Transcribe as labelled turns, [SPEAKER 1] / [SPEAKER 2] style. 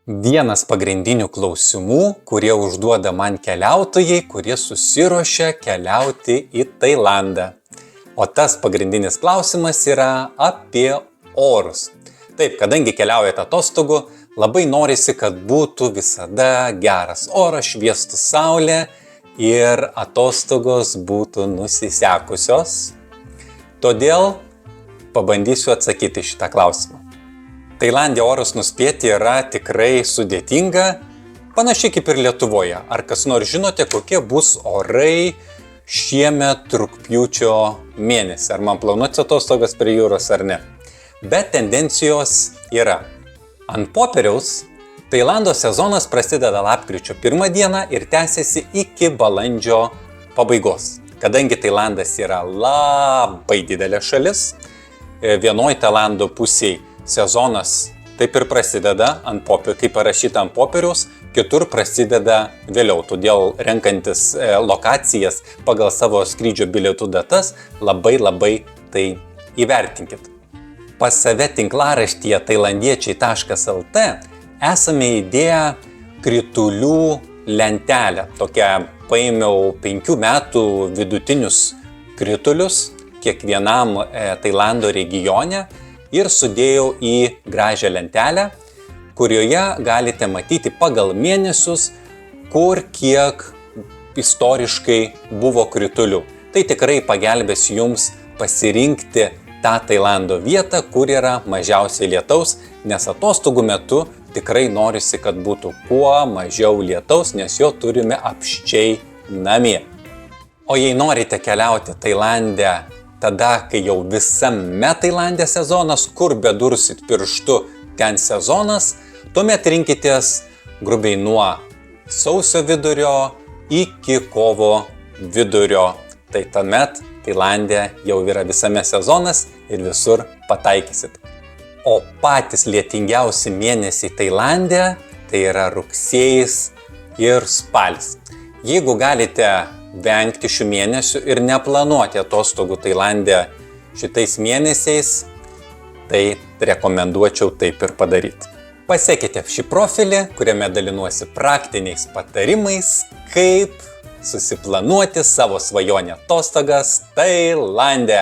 [SPEAKER 1] Vienas pagrindinių klausimų, kurie užduoda man keliautojai, kurie susiruošia keliauti į Tailandą. O tas pagrindinis klausimas yra apie orus. Taip, kadangi keliaujate atostogų, labai norisi, kad būtų visada geras oras, šviestų saulė ir atostogos būtų nusisekusios. Todėl pabandysiu atsakyti šitą klausimą. Tailande orus nuspėti yra tikrai sudėtinga, panašiai kaip ir Lietuvoje. Ar kas nors žinote, kokie bus orai šiemet rugpjūčio mėnesį? Ar man planuoti atostogas prie jūros ar ne? Bet tendencijos yra. Ant popieriaus Tailando sezonas prasideda lapkričio 1 dieną ir tęsiasi iki balandžio pabaigos. Kadangi Tailandas yra labai didelė šalis, vienoj Tailando pusėje sezonas taip ir prasideda kaip parašyta ant popieriaus, kitur prasideda vėliau. Todėl renkantis lokacijas pagal savo skrydžio bilietų datas labai tai įvertinkit. Pas save tinklaraštyje tailandiečiai.lt esame įdėję kritulių lentelę. Tokią paėmiau 5 metų vidutinius kritulius kiekvienam Tailando regione ir sudėjau į gražią lentelę, kurioje galite matyti pagal mėnesius, kur kiek istoriškai buvo kritulių. Tai tikrai pagelbės jums pasirinkti tą Tailando vietą, kur yra mažiausiai lietaus, nes atostogų metu tikrai norisi, kad būtų kuo mažiau lietaus, nes jo turime apsčiai namie. O jei norite keliauti Tailande tada, kai jau visame Tailande sezonas, kur bedursit pirštu, ten sezonas, tuomet rinkitės grubiai nuo sausio vidurio iki kovo vidurio. Tai tuomet Tailande jau yra visame sezonas ir visur pataikysit. O patys lietingiausi mėnesiai Tailande tai yra rugsėjis ir spalis. Jeigu galite vengti šių mėnesių ir neplanuoti atostogų Tailande šitais mėnesiais, tai rekomenduočiau taip ir padaryti. Pasekite šį profilį, kuriame dalinuosi praktiniais patarimais, kaip susiplanuoti savo svajonę atostogas Tailande.